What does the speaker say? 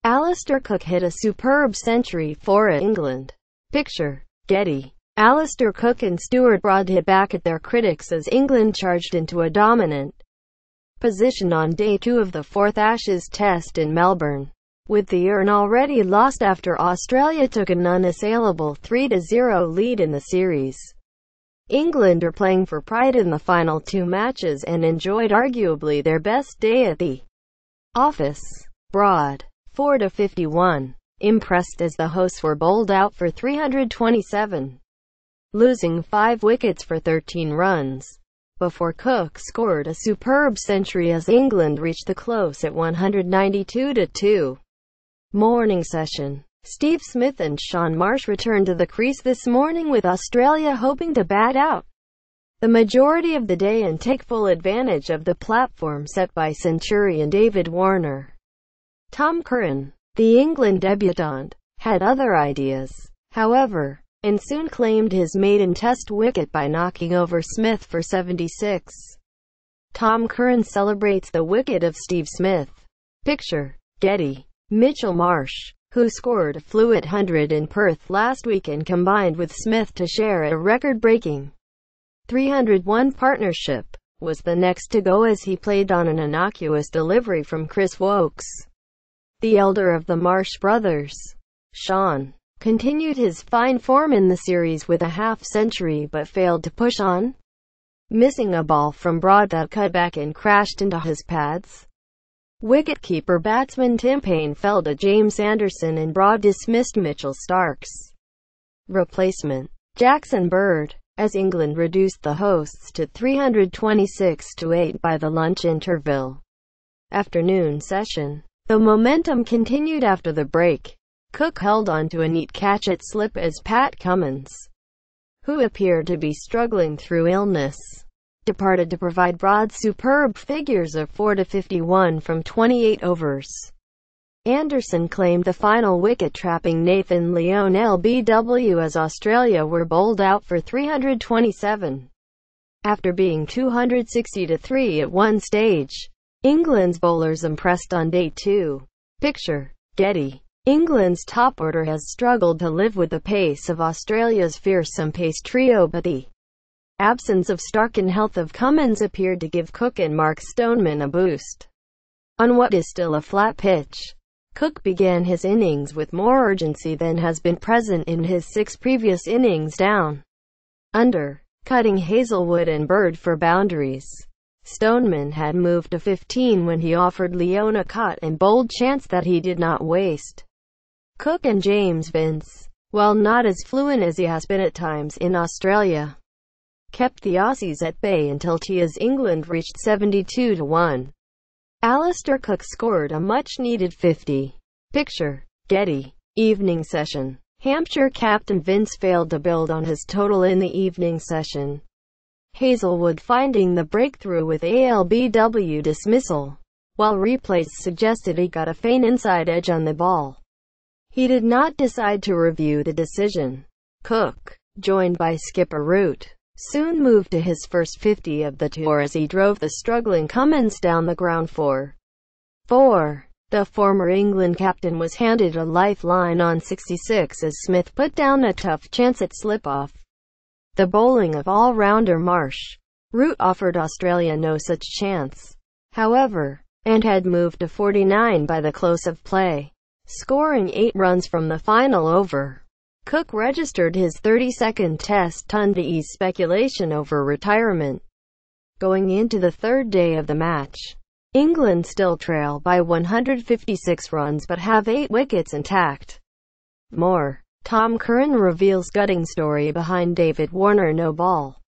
Alastair Cook hit a superb century for England. Picture, Getty. Alastair Cook and Stuart Broad hit back at their critics as England charged into a dominant position on day 2 of the 4th Ashes Test in Melbourne, with the urn already lost after Australia took an unassailable 3-0 lead in the series. England are playing for pride in the final 2 matches and enjoyed arguably their best day at the office. Broad, 4-51, impressed as the hosts were bowled out for 327, losing 5 wickets for 13 runs, before Cook scored a superb century as England reached the close at 192-2. Morning session. Steve Smith and Shaun Marsh returned to the crease this morning, with Australia hoping to bat out the majority of the day and take full advantage of the platform set by Centurion David Warner. Tom Curran, the England debutant, had other ideas, however, and soon claimed his maiden Test wicket by knocking over Smith for 76. Tom Curran celebrates the wicket of Steve Smith. Picture, Getty. Mitchell Marsh, who scored a fluid 100 in Perth last week and combined with Smith to share a record-breaking 301 partnership, was the next to go as he played on an innocuous delivery from Chris Woakes. The elder of the Marsh brothers, Shaun, continued his fine form in the series with a half-century but failed to push on, missing a ball from Broad that cut back and crashed into his pads. Wicket-keeper batsman Tim Paine felled a James Anderson and Broad dismissed Mitchell Starc's replacement, Jackson Bird, as England reduced the hosts to 326-8 by the lunch interval. Afternoon session. The momentum continued after the break. Cook held on to a neat catch at slip as Pat Cummins, who appeared to be struggling through illness, departed to provide Broad superb figures of 4-51 from 28 overs. Anderson claimed the final wicket, trapping Nathan Lyon LBW as Australia were bowled out for 327. After being 260-3 at one stage, England's bowlers impressed on day 2. Picture, Getty. England's top order has struggled to live with the pace of Australia's fearsome pace trio, but the absence of Starc and health of Cummins appeared to give Cook and Mark Stoneman a boost. On what is still a flat pitch, Cook began his innings with more urgency than has been present in his 6 previous innings down under, cutting Hazelwood and Bird for boundaries. Stoneman had moved to 15 when he offered Lyon a cut and bowled chance that he did not waste. Cook and James Vince, while not as fluent as he has been at times in Australia, kept the Aussies at bay until tea as England reached 72-1. Alastair Cook scored a much-needed 50. Picture, Getty. Evening session. Hampshire captain Vince failed to build on his total in the evening session, Hazelwood finding the breakthrough with ALBW dismissal, while replays suggested he got a faint inside edge on the ball. He did not decide to review the decision. Cook, joined by skipper Root, soon moved to his first 50 of the tour as he drove the struggling Cummins down the ground for 4. The former England captain was handed a lifeline on 66 as Smith put down a tough chance at slip-off the bowling of all-rounder Marsh. Root offered Australia no such chance, however, and had moved to 49 by the close of play, scoring 8 runs from the final over. Cook registered his 32nd Test ton to ease speculation over retirement. Going into the 3rd day of the match, England still trail by 156 runs but have 8 wickets intact. More. Tom Curran reveals gutting story behind David Warner no ball.